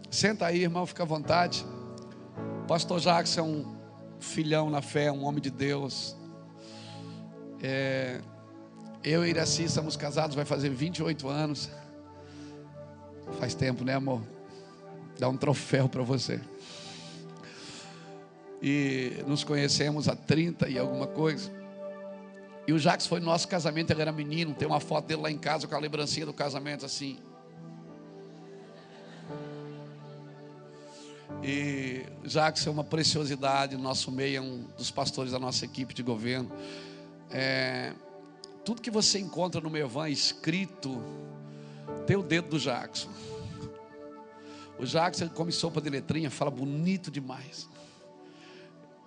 Senta aí, irmão, fica à vontade. Pastor Jackson é um filhão na fé, um homem de Deus. Eu e Iraci estamos casados, vai fazer 28 anos. Faz tempo, né, amor? Dá um troféu para você. E nos conhecemos há 30 e alguma coisa. E o Jackson foi no nosso casamento, ele era menino. Tem uma foto dele lá em casa com a lembrancinha do casamento assim. E o Jackson é uma preciosidade no nosso meio, é um dos pastores da nossa equipe de governo. Tudo que você encontra no meu van escrito tem o dedo do Jackson. O Jackson, ele come sopa de letrinha, fala bonito demais.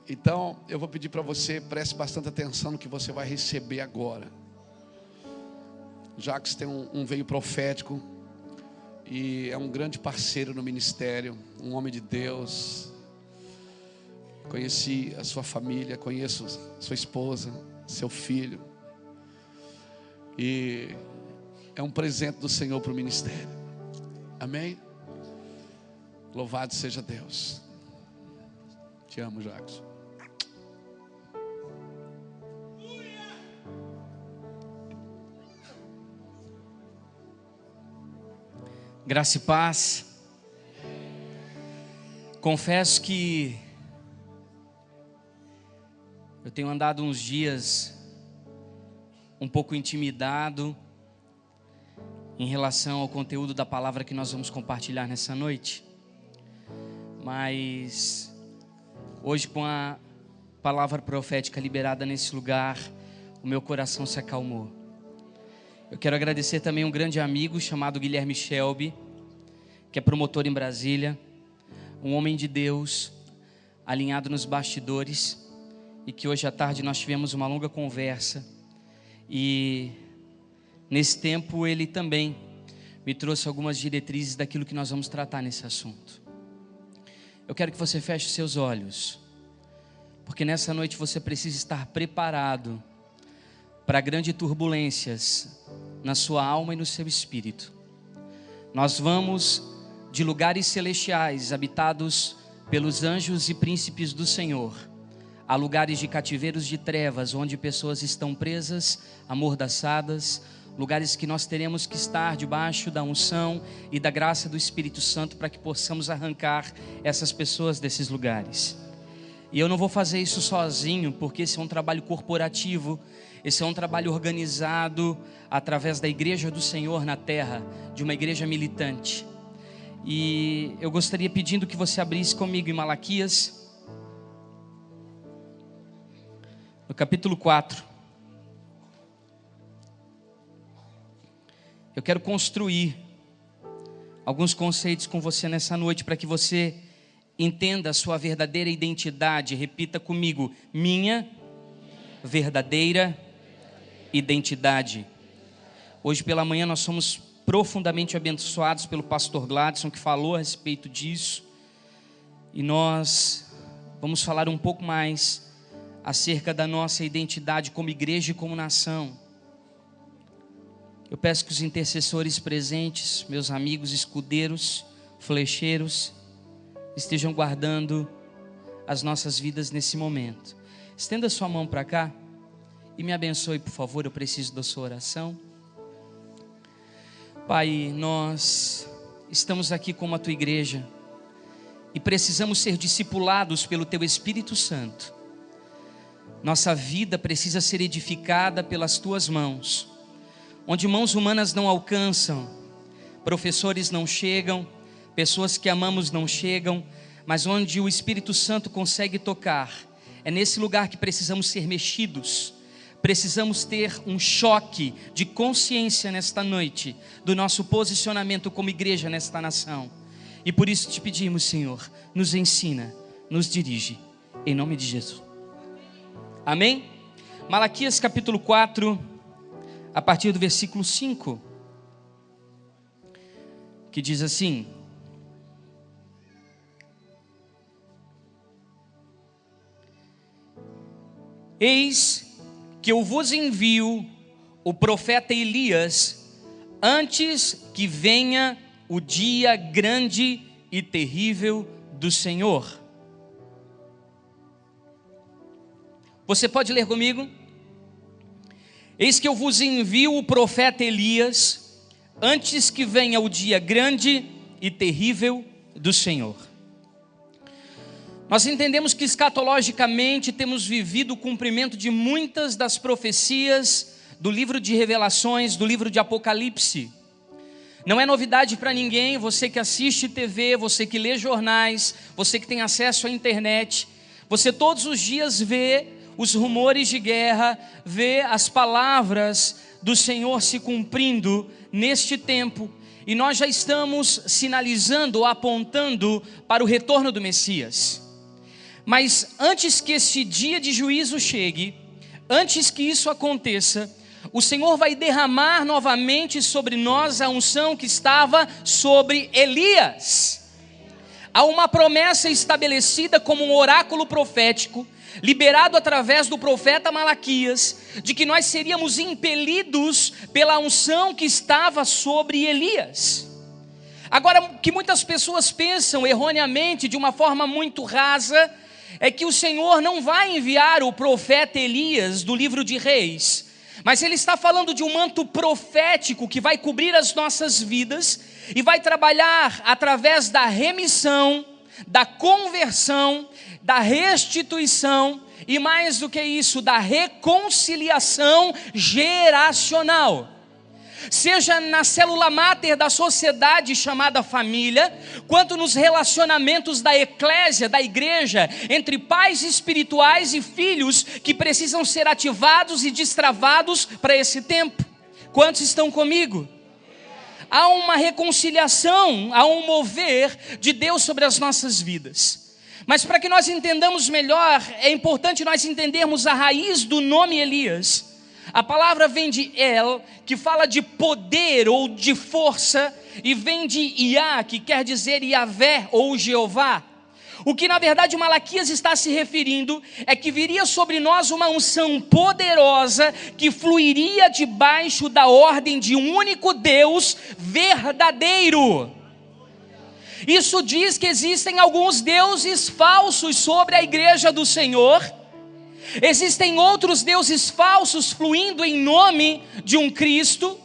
Então eu vou pedir para você, preste bastante atenção no que você vai receber agora. O Jackson tem um veio profético e é um grande parceiro no ministério, um homem de Deus. Conheci a sua família, conheço sua esposa, seu filho, e é um presente do Senhor para o ministério. Amém? Louvado seja Deus. Te amo, Jackson. Graça e paz. Confesso que eu tenho andado uns dias um pouco intimidado em relação ao conteúdo da palavra que nós vamos compartilhar nessa noite. Mas hoje, com a palavra profética liberada nesse lugar, o meu coração se acalmou. Eu quero agradecer também um grande amigo chamado Guilherme Shelby, que é promotor em Brasília, um homem de Deus, alinhado nos bastidores, e que hoje à tarde nós tivemos uma longa conversa, e nesse tempo ele também me trouxe algumas diretrizes daquilo que nós vamos tratar nesse assunto. Eu quero que você feche seus olhos, porque nessa noite você precisa estar preparado para grandes turbulências na sua alma e no seu espírito. Nós vamos de lugares celestiais habitados pelos anjos e príncipes do Senhor a lugares de cativeiros de trevas, onde pessoas estão presas, amordaçadas, lugares que nós teremos que estar debaixo da unção e da graça do Espírito Santo para que possamos arrancar essas pessoas desses lugares. E eu não vou fazer isso sozinho, porque esse é um trabalho corporativo, esse é um trabalho organizado através da igreja do Senhor na terra, de uma igreja militante. E eu gostaria pedindo que você abrisse comigo em Malaquias, no capítulo 4. Eu quero construir alguns conceitos com você nessa noite, para que você entenda a sua verdadeira identidade. Repita comigo: minha verdadeira identidade. Hoje pela manhã nós somos profundamente abençoados pelo pastor Gladson, que falou a respeito disso, e nós vamos falar um pouco mais acerca da nossa identidade como igreja e como nação. Eu peço que os intercessores presentes, meus amigos escudeiros, flecheiros, estejam guardando as nossas vidas nesse momento. Estenda sua mão para cá e me abençoe, por favor. Eu preciso da sua oração. Pai, nós estamos aqui como a tua igreja e precisamos ser discipulados pelo teu Espírito Santo. Nossa vida precisa ser edificada pelas tuas mãos, onde mãos humanas não alcançam, professores não chegam, pessoas que amamos não chegam, mas onde o Espírito Santo consegue tocar. É nesse lugar que precisamos ser mexidos. Precisamos ter um choque de consciência nesta noite do nosso posicionamento como igreja nesta nação. E por isso te pedimos, Senhor, nos ensina, nos dirige, em nome de Jesus. Amém? Malaquias capítulo 4, a partir do versículo 5, que diz assim: Eis que eu vos envio o profeta Elias antes que venha o dia grande e terrível do Senhor. Você pode ler comigo? Eis que eu vos envio o profeta Elias, antes que venha o dia grande e terrível do Senhor. Nós entendemos que escatologicamente temos vivido o cumprimento de muitas das profecias do livro de Revelações, do livro de Apocalipse. Não é novidade para ninguém, você que assiste TV, você que lê jornais, você que tem acesso à internet, você todos os dias vê os rumores de guerra, vê as palavras do Senhor se cumprindo neste tempo, e nós já estamos sinalizando, apontando para o retorno do Messias. Mas antes que esse dia de juízo chegue, antes que isso aconteça, o Senhor vai derramar novamente sobre nós a unção que estava sobre Elias. Há uma promessa estabelecida como um oráculo profético, liberado através do profeta Malaquias, de que nós seríamos impelidos pela unção que estava sobre Elias. Agora, o que muitas pessoas pensam erroneamente, de uma forma muito rasa, é que o Senhor não vai enviar o profeta Elias do livro de Reis, mas ele está falando de um manto profético que vai cobrir as nossas vidas e vai trabalhar através da remissão, da conversão, da restituição e, mais do que isso, da reconciliação geracional. Seja na célula máter da sociedade chamada família, quanto nos relacionamentos da eclésia, da igreja, entre pais espirituais e filhos que precisam ser ativados e destravados para esse tempo. Quantos estão comigo? Há uma reconciliação, há um mover de Deus sobre as nossas vidas. Mas para que nós entendamos melhor, é importante nós entendermos a raiz do nome Elias. A palavra vem de El, que fala de poder ou de força, e vem de Iá, que quer dizer Iavé ou Jeová. O que na verdade Malaquias está se referindo é que viria sobre nós uma unção poderosa que fluiria debaixo da ordem de um único Deus verdadeiro. Isso diz que existem alguns deuses falsos sobre a igreja do Senhor. Existem outros deuses falsos fluindo em nome de um Cristo.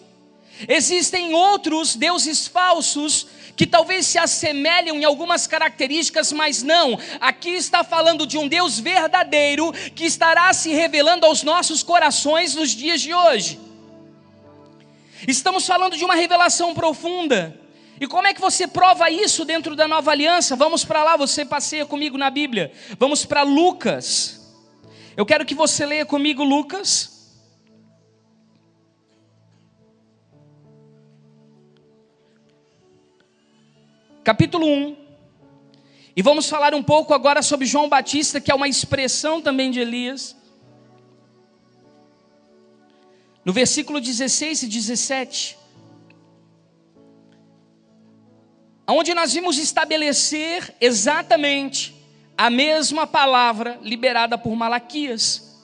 Existem outros deuses falsos que talvez se assemelham em algumas características, mas não. Aqui está falando de um Deus verdadeiro que estará se revelando aos nossos corações nos dias de hoje. Estamos falando de uma revelação profunda. E como é que você prova isso dentro da nova aliança? Vamos para lá, você passeia comigo na Bíblia. Vamos para Lucas. Eu quero que você leia comigo Lucas. Capítulo 1. E vamos falar um pouco agora sobre João Batista, que é uma expressão também de Elias. No versículo 16 e 17. Onde nós vimos estabelecer exatamente a mesma palavra liberada por Malaquias,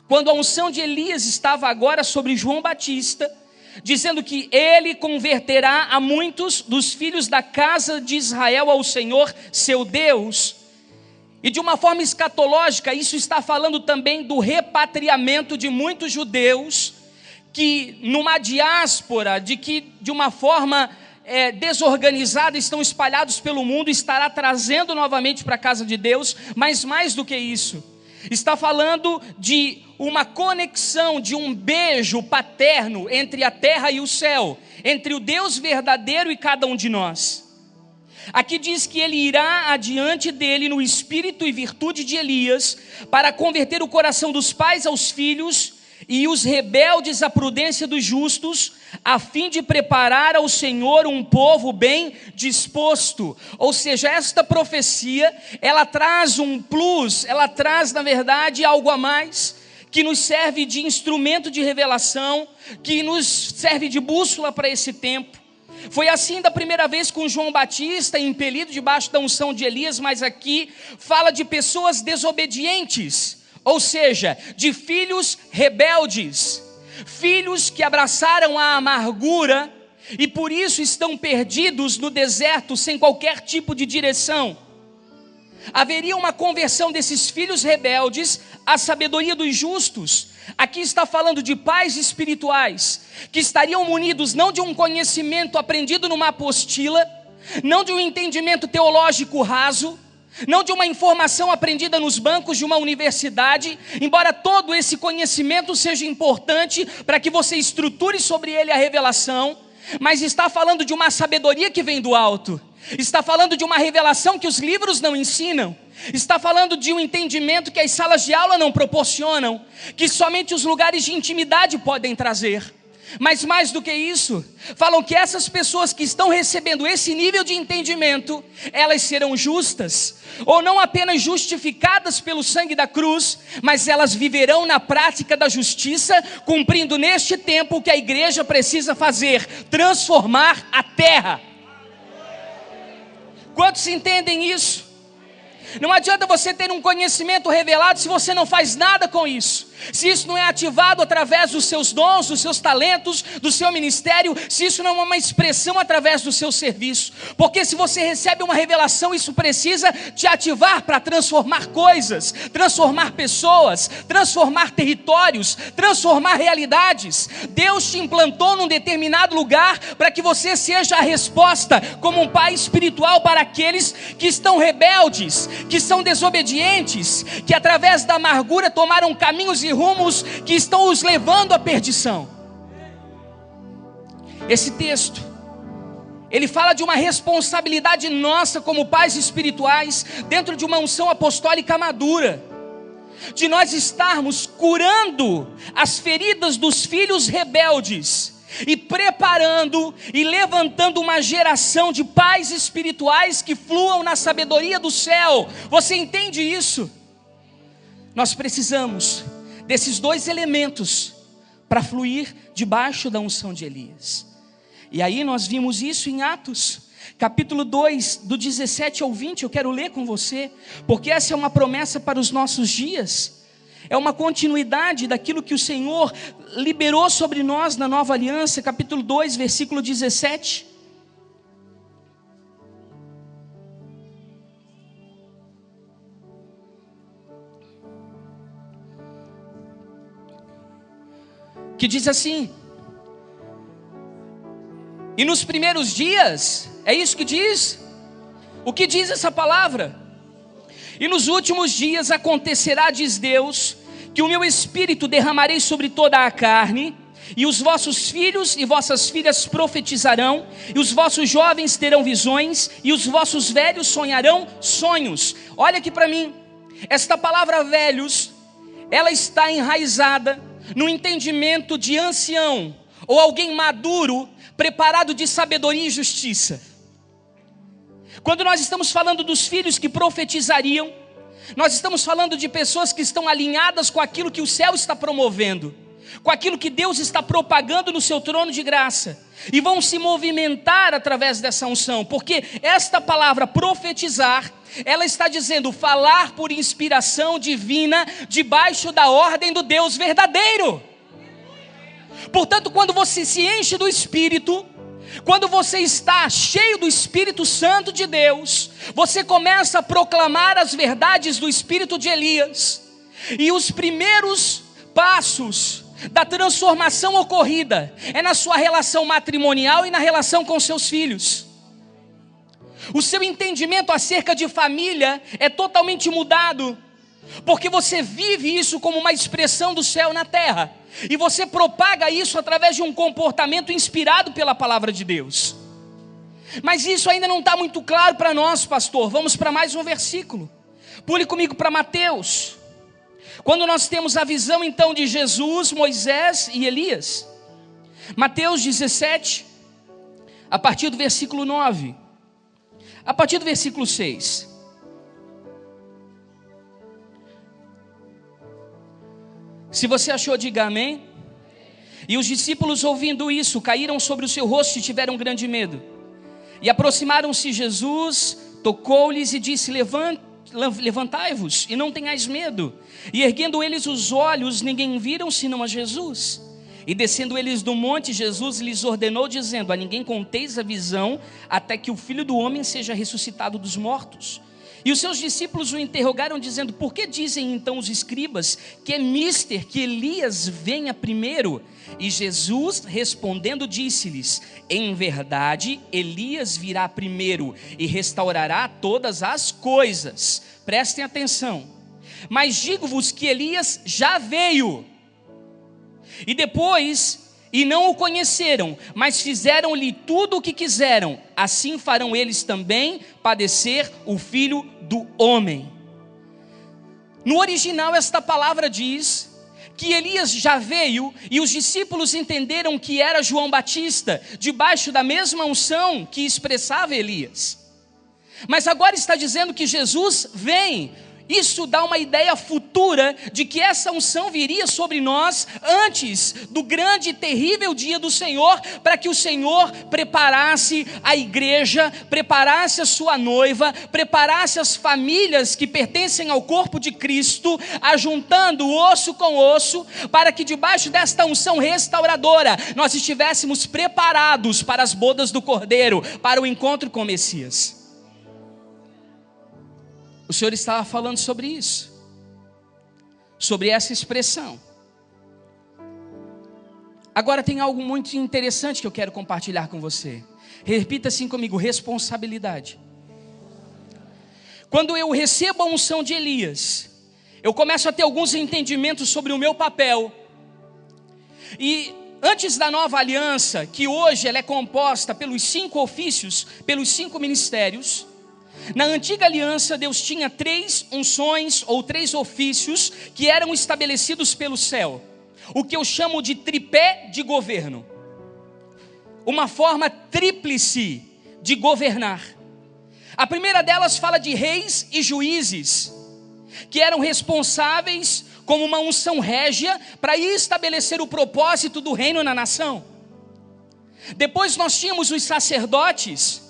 quando a unção de Elias estava agora sobre João Batista, dizendo que ele converterá a muitos dos filhos da casa de Israel ao Senhor, seu Deus. E de uma forma escatológica, isso está falando também do repatriamento de muitos judeus, que numa diáspora, de uma forma desorganizada, estão espalhados pelo mundo, estará trazendo novamente para a casa de Deus. Mas mais do que isso, está falando de uma conexão, de um beijo paterno entre a terra e o céu, entre o Deus verdadeiro e cada um de nós. Aqui diz que ele irá adiante dele no espírito e virtude de Elias, para converter o coração dos pais aos filhos e os rebeldes à prudência dos justos, a fim de preparar ao Senhor um povo bem disposto. Ou seja, esta profecia, ela traz um plus, ela traz na verdade algo a mais, que nos serve de instrumento de revelação, que nos serve de bússola para esse tempo. Foi assim da primeira vez com João Batista, impelido debaixo da unção de Elias, mas aqui fala de pessoas desobedientes, ou seja, de filhos rebeldes, filhos que abraçaram a amargura e por isso estão perdidos no deserto sem qualquer tipo de direção. Haveria uma conversão desses filhos rebeldes à sabedoria dos justos. Aqui está falando de pais espirituais, que estariam munidos não de um conhecimento aprendido numa apostila, não de um entendimento teológico raso, não de uma informação aprendida nos bancos de uma universidade, embora todo esse conhecimento seja importante para que você estruture sobre ele a revelação, mas está falando de uma sabedoria que vem do alto, está falando de uma revelação que os livros não ensinam, está falando de um entendimento que as salas de aula não proporcionam, que somente os lugares de intimidade podem trazer. Mas mais do que isso, falam que essas pessoas que estão recebendo esse nível de entendimento, elas serão justas, ou não apenas justificadas pelo sangue da cruz, mas elas viverão na prática da justiça, cumprindo neste tempo o que a igreja precisa fazer: transformar a terra. Quantos entendem isso? Não adianta você ter um conhecimento revelado se você não faz nada com isso. Se isso não é ativado através dos seus dons, dos seus talentos, do seu ministério, se isso não é uma expressão através do seu serviço. Porque se você recebe uma revelação, isso precisa te ativar para transformar coisas, transformar pessoas, transformar territórios, transformar realidades. Deus te implantou num determinado lugar para que você seja a resposta como um pai espiritual para aqueles que estão rebeldes, que são desobedientes, que através da amargura tomaram caminhos e rumos que estão os levando à perdição. Esse texto, ele fala de uma responsabilidade nossa como pais espirituais, dentro de uma unção apostólica madura, de nós estarmos curando as feridas dos filhos rebeldes, e preparando e levantando uma geração de pais espirituais que fluam na sabedoria do céu. Você entende isso? Nós precisamos desses dois elementos para fluir debaixo da unção de Elias. E aí nós vimos isso em Atos, capítulo 2, do 17 ao 20, eu quero ler com você, porque essa é uma promessa para os nossos dias, é uma continuidade daquilo que o Senhor liberou sobre nós na nova aliança, capítulo 2, versículo 17. Que diz assim: e nos primeiros dias, é isso que diz? O que diz essa palavra? E nos últimos dias acontecerá, diz Deus, que o meu espírito derramarei sobre toda a carne, e os vossos filhos e vossas filhas profetizarão, e os vossos jovens terão visões, e os vossos velhos sonharão sonhos. Olha aqui para mim, esta palavra velhos, ela está enraizada no entendimento de ancião, ou alguém maduro, preparado de sabedoria e justiça. Quando nós estamos falando dos filhos que profetizariam, nós estamos falando de pessoas que estão alinhadas com aquilo que o céu está promovendo, com aquilo que Deus está propagando no seu trono de graça, e vão se movimentar através dessa unção, porque esta palavra profetizar, ela está dizendo falar por inspiração divina, debaixo da ordem do Deus verdadeiro. Portanto, quando você se enche do Espírito, quando você está cheio do Espírito Santo de Deus, você começa a proclamar as verdades do Espírito de Elias, e os primeiros passos da transformação ocorrida é na sua relação matrimonial e na relação com seus filhos. O seu entendimento acerca de família é totalmente mudado, porque você vive isso como uma expressão do céu na terra, e você propaga isso através de um comportamento inspirado pela palavra de Deus. Mas isso ainda não está muito claro para nós, pastor. Vamos para mais um versículo. Pule comigo para Mateus. Quando nós temos a visão então de Jesus, Moisés e Elias. Mateus 17, a partir do versículo 9, a partir do versículo 6. Se você achou, diga amém. E os discípulos, ouvindo isso, caíram sobre o seu rosto e tiveram grande medo. E aproximaram-se Jesus, tocou-lhes e disse: levantai-vos e não tenhais medo. E erguendo eles os olhos, ninguém viram senão a Jesus. E descendo eles do monte, Jesus lhes ordenou, dizendo: a ninguém conteis a visão, até que o Filho do Homem seja ressuscitado dos mortos. E os seus discípulos o interrogaram, dizendo: por que dizem então os escribas que é mister que Elias venha primeiro? E Jesus respondendo disse-lhes: em verdade Elias virá primeiro e restaurará todas as coisas. Prestem atenção. Mas digo-vos que Elias já veio, e depois, e não o conheceram, mas fizeram-lhe tudo o que quiseram. Assim farão eles também padecer o Filho do Homem. No original, esta palavra diz que Elias já veio, e os discípulos entenderam que era João Batista, debaixo da mesma unção que expressava Elias. Mas agora está dizendo que Jesus vem. Isso dá uma ideia futura de que essa unção viria sobre nós antes do grande e terrível dia do Senhor, para que o Senhor preparasse a igreja, preparasse a sua noiva, preparasse as famílias que pertencem ao corpo de Cristo, ajuntando osso com osso, para que debaixo desta unção restauradora nós estivéssemos preparados para as bodas do Cordeiro, para o encontro com o Messias. O Senhor estava falando sobre isso, sobre essa expressão. Agora tem algo muito interessante que eu quero compartilhar com você. Repita assim comigo: responsabilidade. Quando eu recebo a unção de Elias, eu começo a ter alguns entendimentos sobre o meu papel. E antes da nova aliança, que hoje ela é composta pelos 5 ofícios, pelos 5 ministérios, na antiga aliança, Deus tinha 3 unções ou 3 ofícios que eram estabelecidos pelo céu. O que eu chamo de tripé de governo. Uma forma tríplice de governar. A primeira delas fala de reis e juízes, que eram responsáveis como uma unção régia para estabelecer o propósito do reino na nação. Depois nós tínhamos os sacerdotes,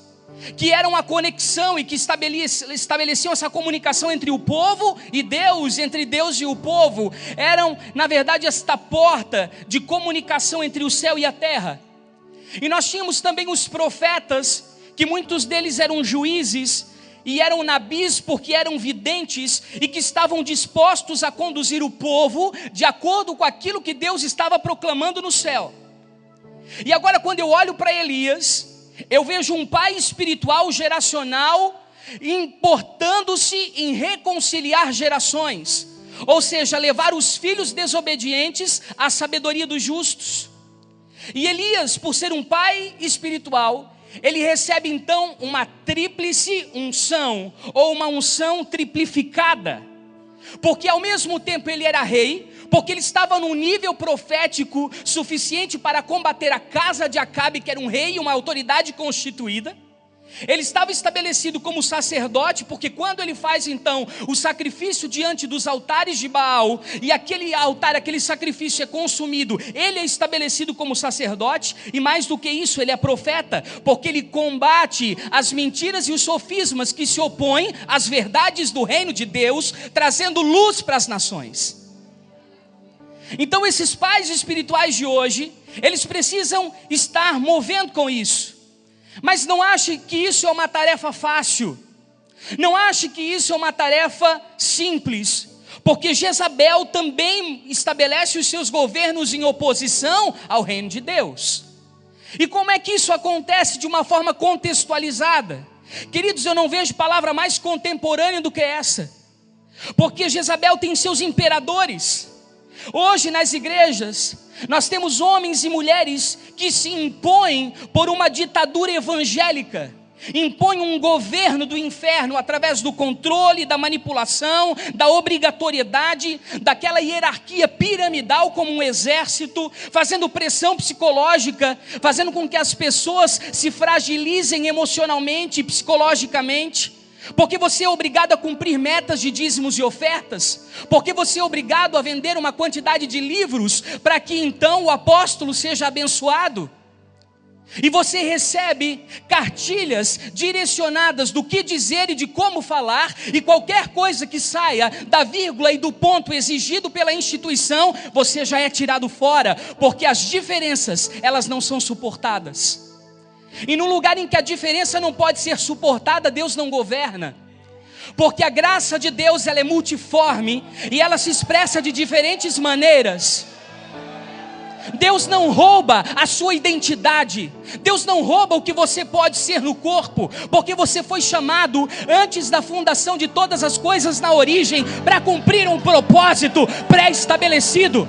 que eram a conexão e que estabeleciam essa comunicação entre o povo e Deus, entre Deus e o povo. Eram, na verdade, esta porta de comunicação entre o céu e a terra. E nós tínhamos também os profetas, que muitos deles eram juízes e eram nabis porque eram videntes e que estavam dispostos a conduzir o povo de acordo com aquilo que Deus estava proclamando no céu. E agora, quando eu olho para Elias, eu vejo um pai espiritual geracional importando-se em reconciliar gerações, ou seja, levar os filhos desobedientes à sabedoria dos justos. E Elias, por ser um pai espiritual, ele recebe então uma tríplice unção, ou uma unção triplificada, porque ao mesmo tempo ele era rei, porque ele estava num nível profético suficiente para combater a casa de Acabe, que era um rei e uma autoridade constituída. Ele estava estabelecido como sacerdote, porque quando ele faz então o sacrifício diante dos altares de Baal, e aquele altar, aquele sacrifício é consumido, ele é estabelecido como sacerdote. E mais do que isso, ele é profeta, porque ele combate as mentiras e os sofismas que se opõem às verdades do reino de Deus, trazendo luz para as nações. Então esses pais espirituais de hoje, eles precisam estar movendo com isso. Mas não ache que isso é uma tarefa fácil. Não ache que isso é uma tarefa simples. Porque Jezabel também estabelece os seus governos em oposição ao reino de Deus. E como é que isso acontece de uma forma contextualizada? Queridos, eu não vejo palavra mais contemporânea do que essa. Porque Jezabel tem seus imperadores. Hoje nas igrejas, nós temos homens e mulheres que se impõem por uma ditadura evangélica, impõem um governo do inferno através do controle, da manipulação, da obrigatoriedade, daquela hierarquia piramidal como um exército, fazendo pressão psicológica, fazendo com que as pessoas se fragilizem emocionalmente e psicologicamente. Porque você é obrigado a cumprir metas de dízimos e ofertas, porque você é obrigado a vender uma quantidade de livros, para que então o apóstolo seja abençoado. E você recebe cartilhas direcionadas do que dizer e de como falar, e qualquer coisa que saia da vírgula e do ponto exigido pela instituição, você já é tirado fora, porque as diferenças, elas não são suportadas. E no lugar em que a diferença não pode ser suportada, Deus não governa. Porque a graça de Deus, ela é multiforme e ela se expressa de diferentes maneiras. Deus não rouba a sua identidade. Deus não rouba o que você pode ser no corpo, porque você foi chamado antes da fundação de todas as coisas na origem, para cumprir um propósito pré-estabelecido.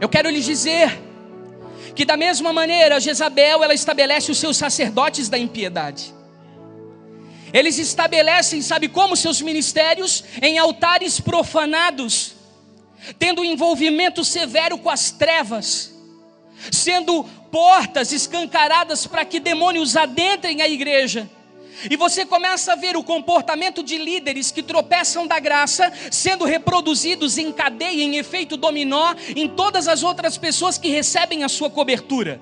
Eu quero lhes dizer que da mesma maneira Jezabel, ela estabelece os seus sacerdotes da impiedade. Eles estabelecem, sabe como, seus ministérios? Em altares profanados, tendo um envolvimento severo com as trevas, sendo portas escancaradas para que demônios adentrem a igreja. E você começa a ver o comportamento de líderes que tropeçam da graça sendo reproduzidos em cadeia, em efeito dominó, em todas as outras pessoas que recebem a sua cobertura.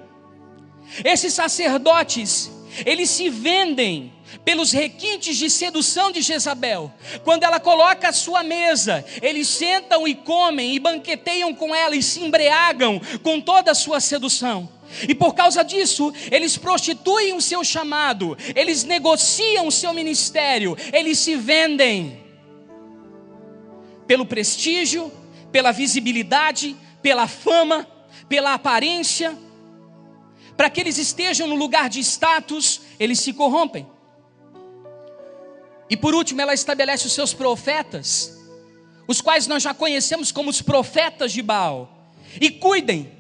Esses sacerdotes, eles se vendem pelos requintes de sedução de Jezabel. Quando ela coloca a sua mesa, eles sentam e comem e banqueteiam com ela e se embriagam com toda a sua sedução. E por causa disso, eles prostituem o seu chamado, eles negociam o seu ministério, eles se vendem pelo prestígio, pela visibilidade, pela fama, pela aparência. Para que eles estejam no lugar de status, eles se corrompem. E por último, ela estabelece os seus profetas, os quais nós já conhecemos como os profetas de Baal. E cuidem,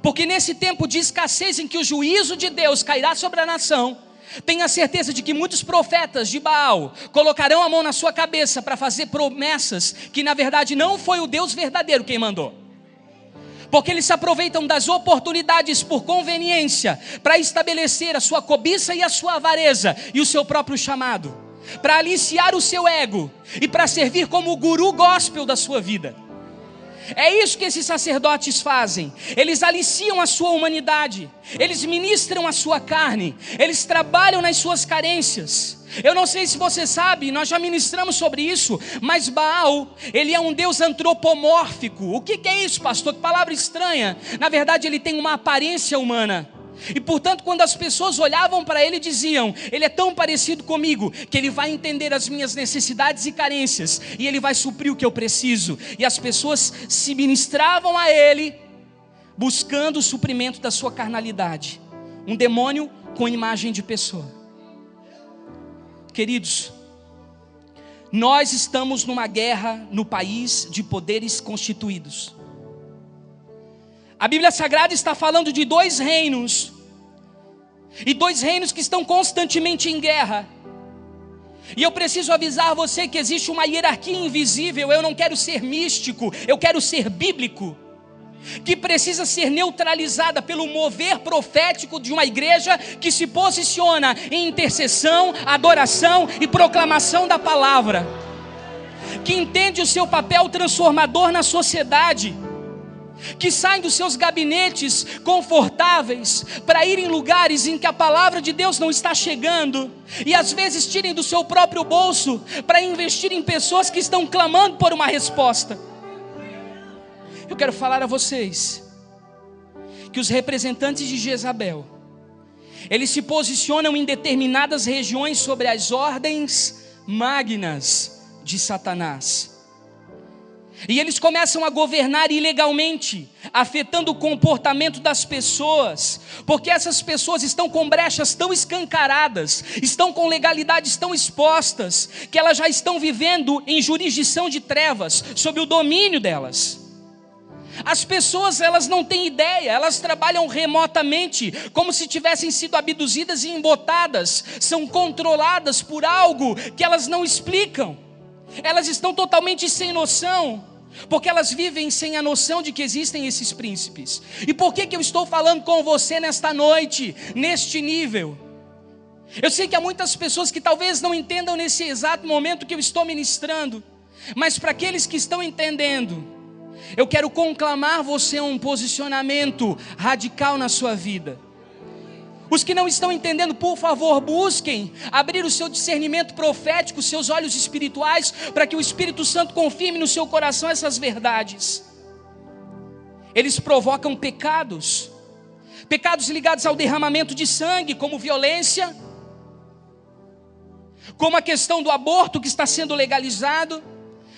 porque nesse tempo de escassez em que o juízo de Deus cairá sobre a nação, tenha certeza de que muitos profetas de Baal colocarão a mão na sua cabeça para fazer promessas que na verdade não foi o Deus verdadeiro quem mandou. Porque eles se aproveitam das oportunidades por conveniência para estabelecer a sua cobiça e a sua avareza e o seu próprio chamado, para aliciar o seu ego e para servir como o guru gospel da sua vida. É isso que esses sacerdotes fazem. Eles aliciam a sua humanidade, eles ministram a sua carne, eles trabalham nas suas carências. Eu não sei se você sabe, nós já ministramos sobre isso, mas Baal, ele é um deus antropomórfico. O que é isso, pastor? Que palavra estranha. Na verdade, ele tem uma aparência humana. E portanto, quando as pessoas olhavam para ele, diziam: ele é tão parecido comigo, que ele vai entender as minhas necessidades e carências, e ele vai suprir o que eu preciso. E as pessoas se ministravam a ele, buscando o suprimento da sua carnalidade. Um demônio com imagem de pessoa. Queridos, nós estamos numa guerra no país de poderes constituídos. A Bíblia Sagrada está falando de dois reinos, e dois reinos que estão constantemente em guerra. E eu preciso avisar você que existe uma hierarquia invisível. Eu não quero ser místico, eu quero ser bíblico, que precisa ser neutralizada pelo mover profético de uma igreja que se posiciona em intercessão, adoração e proclamação da palavra, que entende o seu papel transformador na sociedade, que saem dos seus gabinetes confortáveis para ir em lugares em que a palavra de Deus não está chegando, e às vezes tirem do seu próprio bolso para investir em pessoas que estão clamando por uma resposta. Eu quero falar a vocês que os representantes de Jezabel, eles se posicionam em determinadas regiões sobre as ordens magnas de Satanás. E eles começam a governar ilegalmente, afetando o comportamento das pessoas, porque essas pessoas estão com brechas tão escancaradas, estão com legalidades tão expostas, que elas já estão vivendo em jurisdição de trevas, sob o domínio delas. As pessoas, elas não têm ideia, elas trabalham remotamente, como se tivessem sido abduzidas e embotadas, são controladas por algo que elas não explicam. Elas estão totalmente sem noção, porque elas vivem sem a noção de que existem esses príncipes. E por que eu estou falando com você nesta noite, neste nível? Eu sei que há muitas pessoas que talvez não entendam nesse exato momento que eu estou ministrando, mas para aqueles que estão entendendo, eu quero conclamar você a um posicionamento radical na sua vida. Os que não estão entendendo, por favor, busquem abrir o seu discernimento profético, seus olhos espirituais, para que o Espírito Santo confirme no seu coração essas verdades. Eles provocam pecados ligados ao derramamento de sangue, como violência, como a questão do aborto que está sendo legalizado,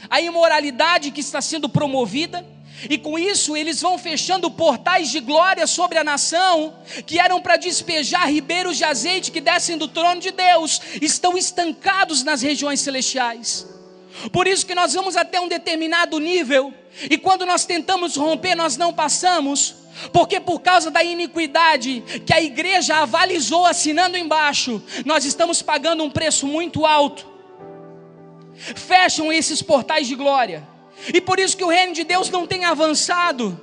a imoralidade que está sendo promovida. E com isso eles vão fechando portais de glória sobre a nação, que eram para despejar ribeiros de azeite que descem do trono de Deus, estão estancados nas regiões celestiais. Por isso que nós vamos até um determinado nível, e quando nós tentamos romper, nós não passamos, porque por causa da iniquidade que a igreja avalizou assinando embaixo, nós estamos pagando um preço muito alto. Fecham esses portais de glória. E por isso que o reino de Deus não tem avançado.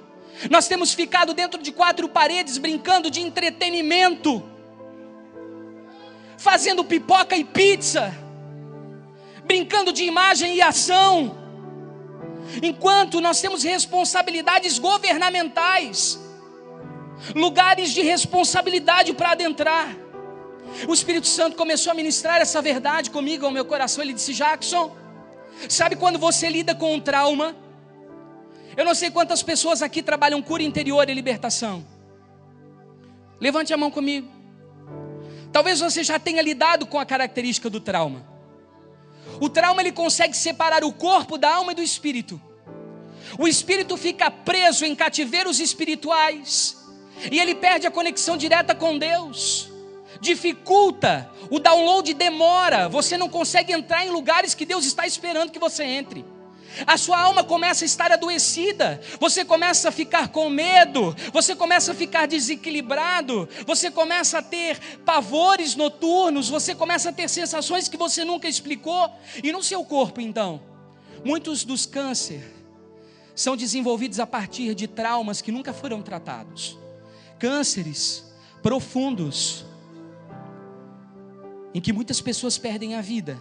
Nós temos ficado dentro de 4 paredes, brincando de entretenimento, fazendo pipoca e pizza, brincando de imagem e ação, enquanto nós temos responsabilidades governamentais, lugares de responsabilidade para adentrar. O Espírito Santo começou a ministrar essa verdade comigo ao meu coração. Ele disse: Jackson, sabe quando você lida com um trauma? Eu não sei quantas pessoas aqui trabalham cura interior e libertação. Levante a mão comigo. Talvez você já tenha lidado com a característica do trauma. O trauma, ele consegue separar o corpo da alma e do espírito. O espírito fica preso em cativeiros espirituais, e ele perde a conexão direta com Deus. Dificulta, o download demora, você não consegue entrar em lugares que Deus está esperando que você entre. A sua alma começa a estar adoecida, você começa a ficar com medo, você começa a ficar desequilibrado, você começa a ter pavores noturnos, você começa a ter sensações que você nunca explicou. E no seu corpo, então, muitos dos cânceres são desenvolvidos a partir de traumas que nunca foram tratados. Cânceres profundos, em que muitas pessoas perdem a vida,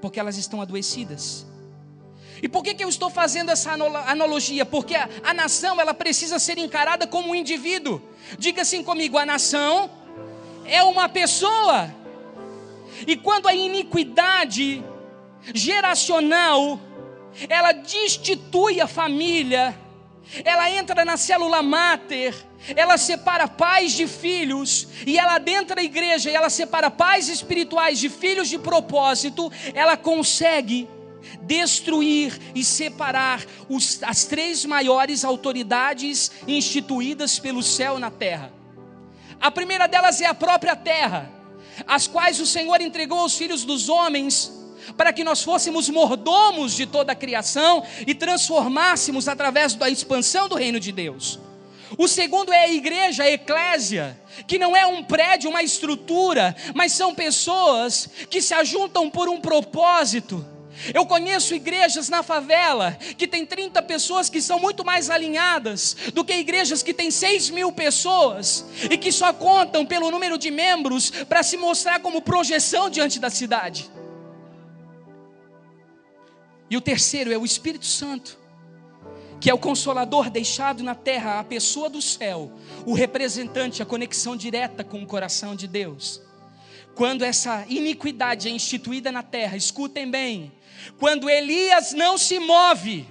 porque elas estão adoecidas. E por que eu estou fazendo essa analogia? Porque a nação, ela precisa ser encarada como um indivíduo. Diga assim comigo: a nação é uma pessoa. E quando a iniquidade geracional, ela destitui a família, ela entra na célula máter, ela separa pais de filhos, e ela adentra a igreja, e ela separa pais espirituais de filhos de propósito, ela consegue destruir e separar as 3 maiores autoridades instituídas pelo céu na terra. A primeira delas é a própria terra, as quais o Senhor entregou aos filhos dos homens, para que nós fôssemos mordomos de toda a criação e transformássemos através da expansão do reino de Deus. O segundo é a igreja, a eclésia, que não é um prédio, uma estrutura, mas são pessoas que se ajuntam por um propósito. Eu conheço igrejas na favela que tem 30 pessoas que são muito mais alinhadas do que igrejas que tem 6.000 pessoas e que só contam pelo número de membros para se mostrar como projeção diante da cidade. E o terceiro é o Espírito Santo, que é o Consolador deixado na terra, a pessoa do céu, o representante, a conexão direta com o coração de Deus. Quando essa iniquidade é instituída na terra, escutem bem, quando Elias não se move,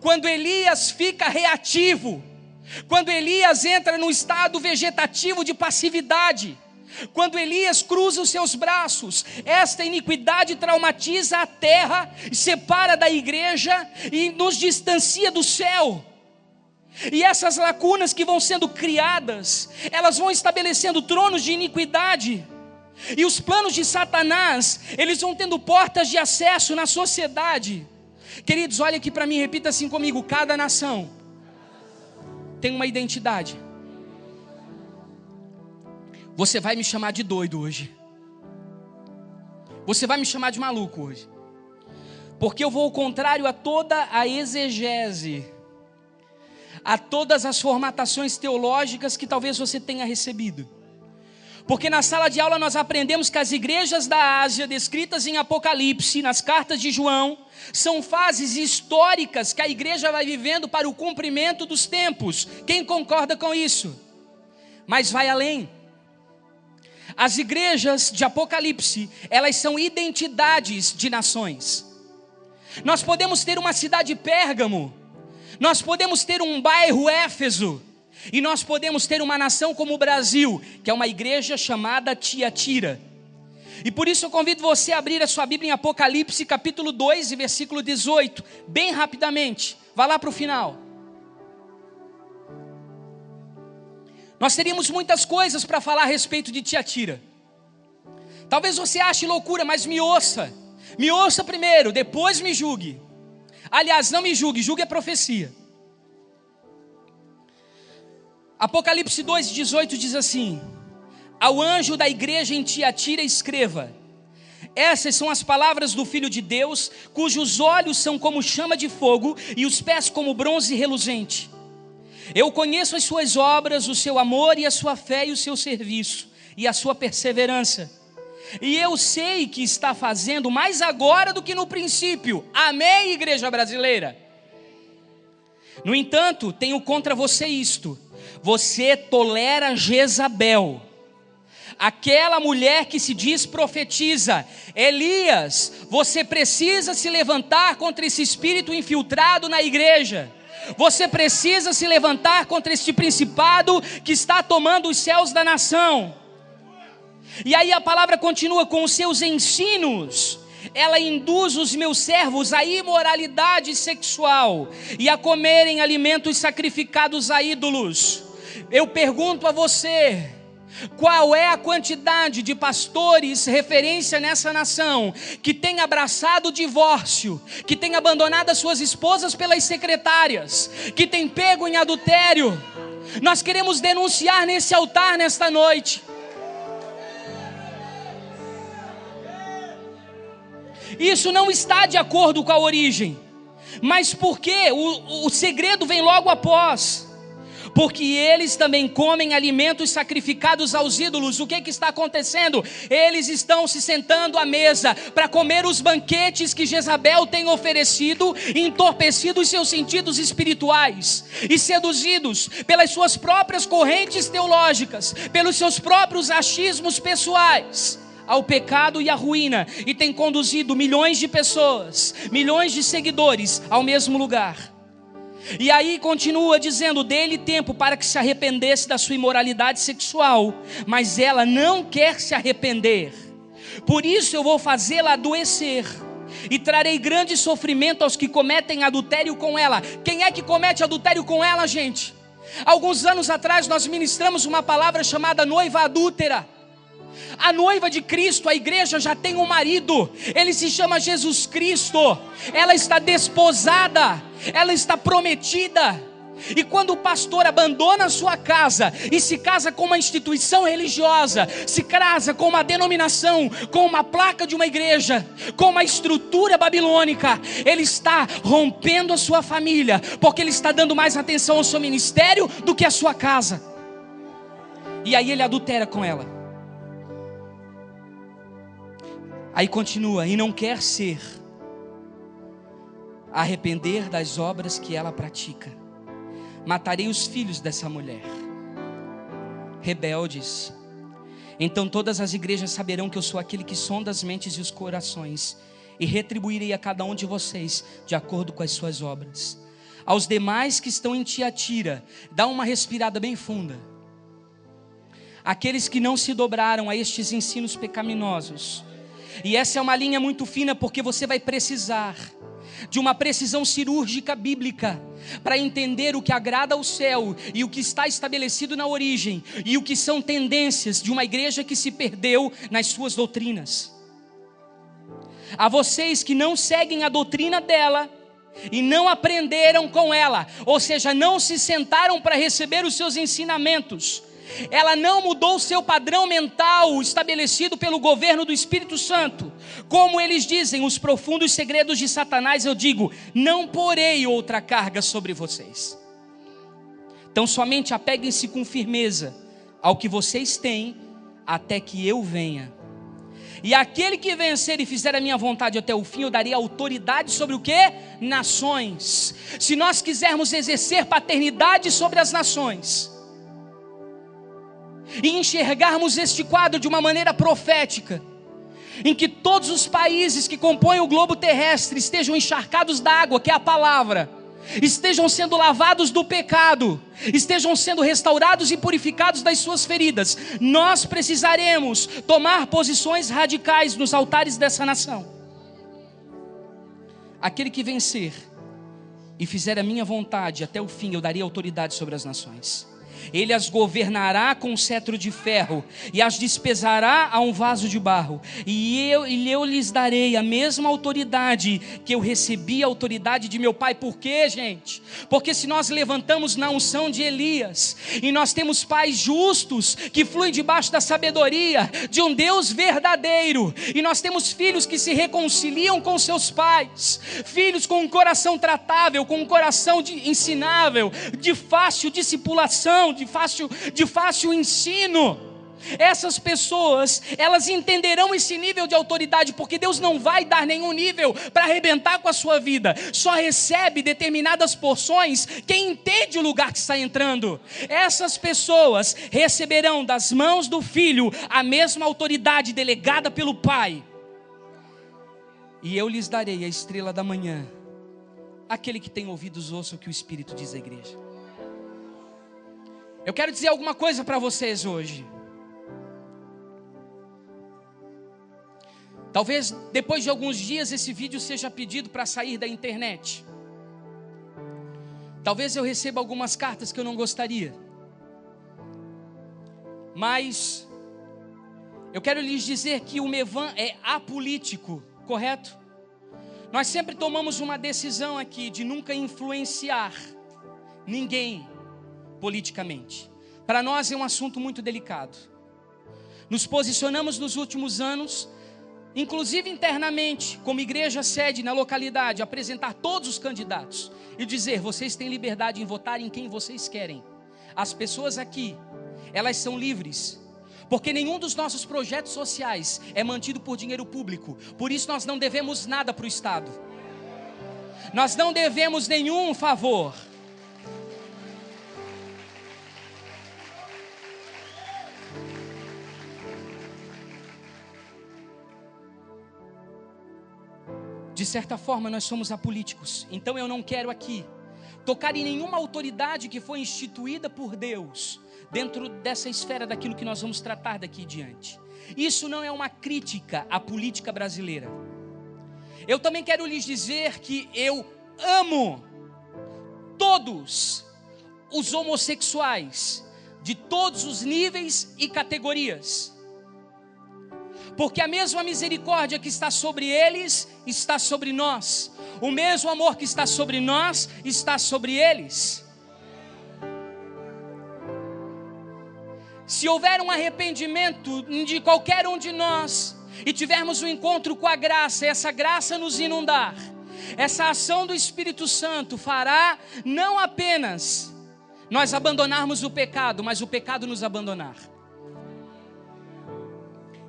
quando Elias fica reativo, quando Elias entra no estado vegetativo de passividade, quando Elias cruza os seus braços, esta iniquidade traumatiza a terra, separa da igreja e nos distancia do céu. E essas lacunas que vão sendo criadas, elas vão estabelecendo tronos de iniquidade. E os planos de Satanás, eles vão tendo portas de acesso na sociedade. Queridos, olha aqui para mim, repita assim comigo: cada nação tem uma identidade. Você vai me chamar de doido hoje. Você vai me chamar de maluco hoje. Porque eu vou ao contrário a toda a exegese, a todas as formatações teológicas que talvez você tenha recebido. Porque na sala de aula nós aprendemos que as igrejas da Ásia, descritas em Apocalipse, nas cartas de João, são fases históricas que a igreja vai vivendo para o cumprimento dos tempos. Quem concorda com isso? Mas vai além. As igrejas de Apocalipse, elas são identidades de nações. Nós podemos ter uma cidade Pérgamo, nós podemos ter um bairro Éfeso, e nós podemos ter uma nação como o Brasil, que é uma igreja chamada Tiatira. E por isso eu convido você a abrir a sua Bíblia em Apocalipse capítulo 2 e versículo 18, bem rapidamente, vá lá para o final. Nós teríamos muitas coisas para falar a respeito de Tiatira. Talvez você ache loucura, mas me ouça primeiro, depois me julgue. Aliás, não me julgue, julgue a profecia. Apocalipse 2:18 diz assim: ao anjo da igreja em Tiatira escreva: essas são as palavras do Filho de Deus, cujos olhos são como chama de fogo e os pés como bronze reluzente. Eu conheço as suas obras, o seu amor e a sua fé e o seu serviço e a sua perseverança. E eu sei que está fazendo mais agora do que no princípio. Amém, igreja brasileira? No entanto, tenho contra você isto: você tolera Jezabel, aquela mulher que se diz profetiza. Elias, você precisa se levantar contra esse espírito infiltrado na igreja. Você precisa se levantar contra este principado que está tomando os céus da nação. E aí a palavra continua: com os seus ensinos ela induz os meus servos à imoralidade sexual e a comerem alimentos sacrificados a ídolos. Eu pergunto a você: qual é a quantidade de pastores referência nessa nação que tem abraçado o divórcio, que tem abandonado as suas esposas pelas secretárias, que tem pego em adultério? Nós queremos denunciar nesse altar nesta noite. Isso não está de acordo com a origem. Mas por quê? O segredo vem logo após. Porque eles também comem alimentos sacrificados aos ídolos. O que está acontecendo? Eles estão se sentando à mesa para comer os banquetes que Jezabel tem oferecido, entorpecido os seus sentidos espirituais e seduzidos pelas suas próprias correntes teológicas, pelos seus próprios achismos pessoais, ao pecado e à ruína, e tem conduzido milhões de pessoas, milhões de seguidores ao mesmo lugar. E aí continua dizendo: dê-lhe tempo para que se arrependesse da sua imoralidade sexual, mas ela não quer se arrepender. Por isso eu vou fazê-la adoecer e trarei grande sofrimento aos que cometem adultério com ela. Quem é que comete adultério com ela, gente? Alguns anos atrás nós ministramos uma palavra chamada noiva adúltera. A noiva de Cristo, a igreja, já tem um marido, ele se chama Jesus Cristo. Ela está desposada, ela está prometida. E quando o pastor abandona a sua casa e se casa com uma instituição religiosa, se casa com uma denominação, com uma placa de uma igreja, com uma estrutura babilônica, ele está rompendo a sua família, porque ele está dando mais atenção ao seu ministério do que à sua casa. E aí ele adultera com ela. Aí continua: e não quer ser arrepender das obras que ela pratica. Matarei os filhos dessa mulher, rebeldes. Então todas as igrejas saberão que eu sou aquele que sonda as mentes e os corações, e retribuirei a cada um de vocês de acordo com as suas obras. Aos demais que estão em Tiatira, dá uma respirada bem funda. Aqueles que não se dobraram a estes ensinos pecaminosos. E essa é uma linha muito fina, porque você vai precisar de uma precisão cirúrgica bíblica para entender o que agrada ao céu e o que está estabelecido na origem e o que são tendências de uma igreja que se perdeu nas suas doutrinas. A vocês que não seguem a doutrina dela e não aprenderam com ela, ou seja, não se sentaram para receber os seus ensinamentos, ela não mudou o seu padrão mental estabelecido pelo governo do Espírito Santo. Como eles dizem, os profundos segredos de Satanás, eu digo: não porei outra carga sobre vocês. Então somente apeguem-se com firmeza ao que vocês têm, até que eu venha. E aquele que vencer e fizer a minha vontade até o fim, eu darei autoridade sobre o quê? Nações. Se nós quisermos exercer paternidade sobre as nações, e enxergarmos este quadro de uma maneira profética, em que todos os países que compõem o globo terrestre estejam encharcados d'água, que é a palavra, estejam sendo lavados do pecado, estejam sendo restaurados e purificados das suas feridas, nós precisaremos tomar posições radicais nos altares dessa nação. Aquele que vencer e fizer a minha vontade até o fim, eu darei autoridade sobre as nações. Ele as governará com cetro de ferro e as despesará a um vaso de barro, e eu lhes darei a mesma autoridade que eu recebi, a autoridade de meu pai. Por quê, gente? Porque se nós levantamos na unção de Elias, e nós temos pais justos que fluem debaixo da sabedoria de um Deus verdadeiro, e nós temos filhos que se reconciliam com seus pais, filhos com um coração tratável, com um coração ensinável, de fácil discipulação, de fácil ensino, essas pessoas, elas entenderão esse nível de autoridade, porque Deus não vai dar nenhum nível para arrebentar com a sua vida, só recebe determinadas porções quem entende o lugar que está entrando. Essas pessoas receberão das mãos do Filho a mesma autoridade delegada pelo Pai, e eu lhes darei a estrela da manhã. Aquele que tem ouvidos ouça o que o Espírito diz à igreja. Eu quero dizer alguma coisa para vocês hoje. Talvez depois de alguns dias esse vídeo seja pedido para sair da internet. Talvez eu receba algumas cartas que eu não gostaria. Mas eu quero lhes dizer que o Mevan é apolítico, correto? Nós sempre tomamos uma decisão aqui de nunca influenciar ninguém politicamente. Para nós é um assunto muito delicado. Nos posicionamos nos últimos anos, inclusive internamente, como igreja sede na localidade, apresentar todos os candidatos e dizer: vocês têm liberdade em votar em quem vocês querem. As pessoas aqui, elas são livres, porque nenhum dos nossos projetos sociais é mantido por dinheiro público. Por isso nós não devemos nada para o Estado, nós não devemos nenhum favor. De certa forma nós somos apolíticos. Então eu não quero aqui tocar em nenhuma autoridade que foi instituída por Deus dentro dessa esfera daquilo que nós vamos tratar daqui em diante. Isso não é uma crítica à política brasileira. Eu também quero lhes dizer que eu amo todos os homossexuais de todos os níveis e categorias, porque a mesma misericórdia que está sobre eles está sobre nós, o mesmo amor que está sobre nós está sobre eles. Se houver um arrependimento de qualquer um de nós e tivermos um encontro com a graça, e essa graça nos inundar, essa ação do Espírito Santo fará não apenas nós abandonarmos o pecado, mas o pecado nos abandonar.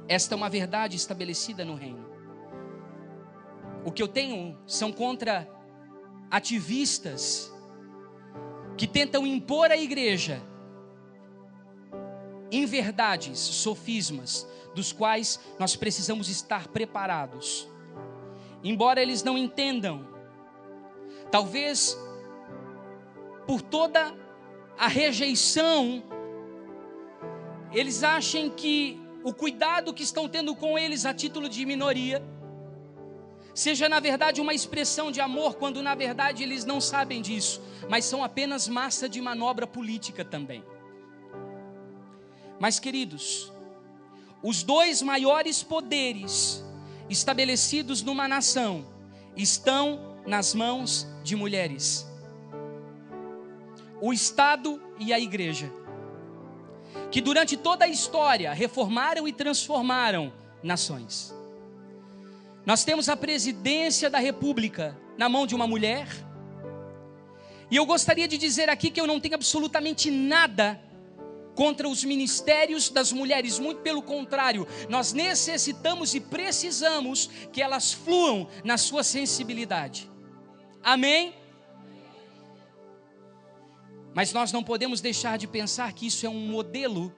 Esta é uma verdade estabelecida no reino. O que eu tenho são contra ativistas que tentam impor à igreja inverdades, sofismas, dos quais nós precisamos estar preparados. Embora eles não entendam, talvez por toda a rejeição, eles achem que o cuidado que estão tendo com eles a título de minoria seja na verdade uma expressão de amor, quando na verdade eles não sabem disso, mas são apenas massa de manobra política também. Mas queridos, os dois maiores poderes estabelecidos numa nação estão nas mãos de mulheres: o Estado e a igreja, que durante toda a história reformaram e transformaram nações. Nós temos a presidência da República na mão de uma mulher, e eu gostaria de dizer aqui que eu não tenho absolutamente nada contra os ministérios das mulheres, muito pelo contrário, nós necessitamos e precisamos que elas fluam na sua sensibilidade. Amém? Mas nós não podemos deixar de pensar que isso é um modelo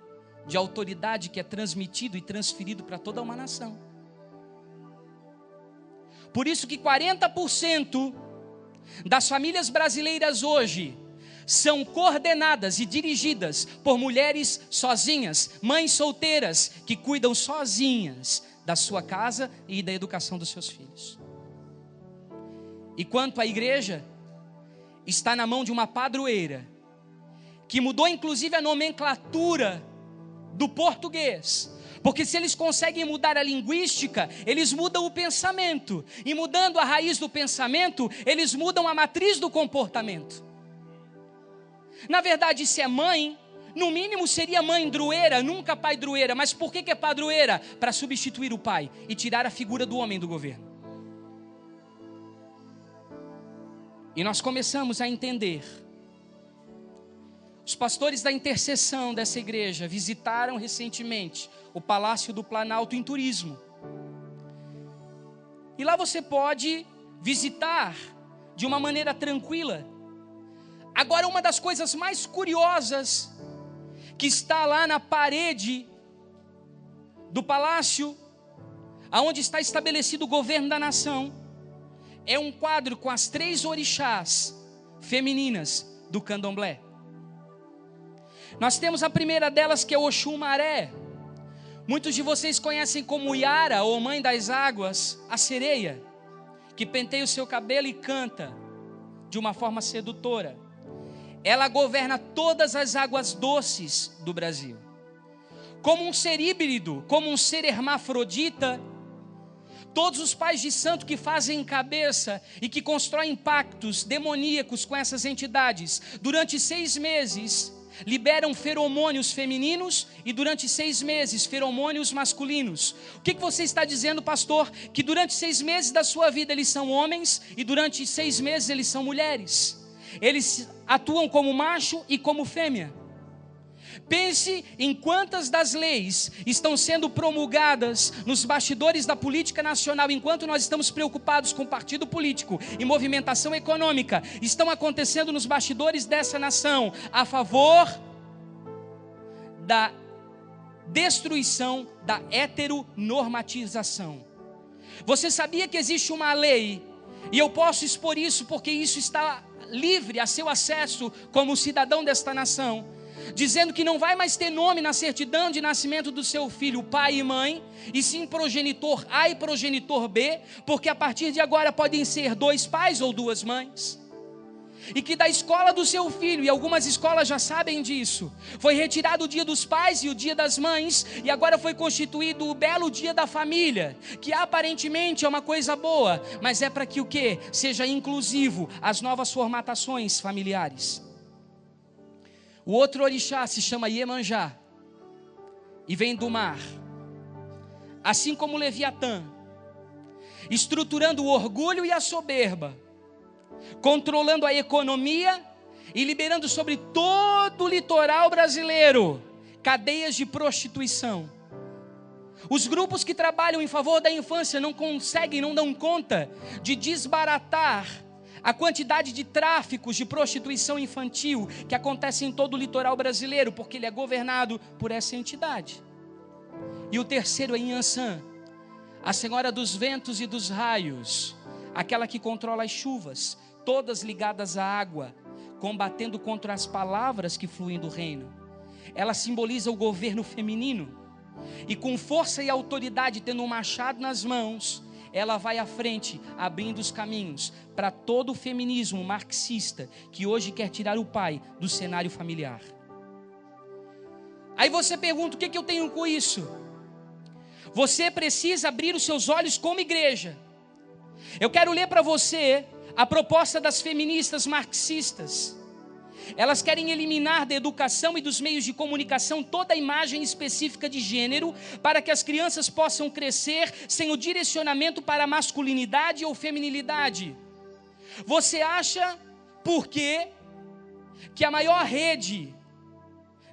de autoridade que é transmitido e transferido para toda uma nação. Por isso que 40% das famílias brasileiras hoje são coordenadas e dirigidas por mulheres sozinhas, mães solteiras, que cuidam sozinhas da sua casa e da educação dos seus filhos. E quanto à igreja, está na mão de uma padroeira, que mudou inclusive a nomenclatura do português, porque se eles conseguem mudar a linguística, eles mudam o pensamento, e mudando a raiz do pensamento, eles mudam a matriz do comportamento. Na verdade, se é mãe, no mínimo seria mãe drueira, nunca pai drueira. Mas por que é padroeira? Para substituir o pai e tirar a figura do homem do governo. E nós começamos a entender. Os pastores da intercessão dessa igreja visitaram recentemente o Palácio do Planalto em turismo. E lá você pode visitar de uma maneira tranquila. Agora, uma das coisas mais curiosas que está lá na parede do palácio, aonde está estabelecido o governo da nação, é um quadro com as 3 orixás femininas do candomblé. Nós temos a primeira delas, que é Oxum Maré. Muitos de vocês conhecem como Yara, ou Mãe das Águas, a sereia, que penteia o seu cabelo e canta de uma forma sedutora. Ela governa todas as águas doces do Brasil. Como um ser híbrido, como um ser hermafrodita, todos os pais de santo que fazem cabeça e que constroem pactos demoníacos com essas entidades, durante 6 meses, liberam feromônios femininos e durante 6 meses feromônios masculinos. O que você está dizendo, pastor? Que durante 6 meses da sua vida eles são homens e durante 6 meses eles são mulheres. Eles atuam como macho e como fêmea. Pense em quantas das leis estão sendo promulgadas nos bastidores da política nacional, enquanto nós estamos preocupados com partido político e movimentação econômica, estão acontecendo nos bastidores dessa nação, a favor da destruição da heteronormatização. Você sabia que existe uma lei, e eu posso expor isso porque isso está livre a seu acesso como cidadão desta nação, dizendo que não vai mais ter nome na certidão de nascimento do seu filho, pai e mãe, e sim progenitor A e progenitor B, porque a partir de agora podem ser 2 pais ou 2 mães. E que da escola do seu filho, e algumas escolas já sabem disso, foi retirado o dia dos pais e o dia das mães, e agora foi constituído o belo dia da família, que aparentemente é uma coisa boa, mas é para que o quê? Seja inclusivo às novas formatações familiares. O outro orixá se chama Iemanjá e vem do mar, assim como Leviatã, estruturando o orgulho e a soberba, controlando a economia e liberando sobre todo o litoral brasileiro cadeias de prostituição. Os grupos que trabalham em favor da infância não conseguem, não dão conta de desbaratar a quantidade de tráficos de prostituição infantil que acontece em todo o litoral brasileiro, porque ele é governado por essa entidade. E o terceiro é Inhansã, a senhora dos ventos e dos raios, aquela que controla as chuvas, todas ligadas à água, combatendo contra as palavras que fluem do reino. Ela simboliza o governo feminino, e com força e autoridade, tendo um machado nas mãos, ela vai à frente, abrindo os caminhos para todo o feminismo marxista, que hoje quer tirar o pai do cenário familiar. Aí você pergunta, o que eu tenho com isso? Você precisa abrir os seus olhos como igreja. Eu quero ler para você a proposta das feministas marxistas. Elas querem eliminar da educação e dos meios de comunicação toda a imagem específica de gênero, para que as crianças possam crescer sem o direcionamento para a masculinidade ou feminilidade. Você acha por quê que a maior rede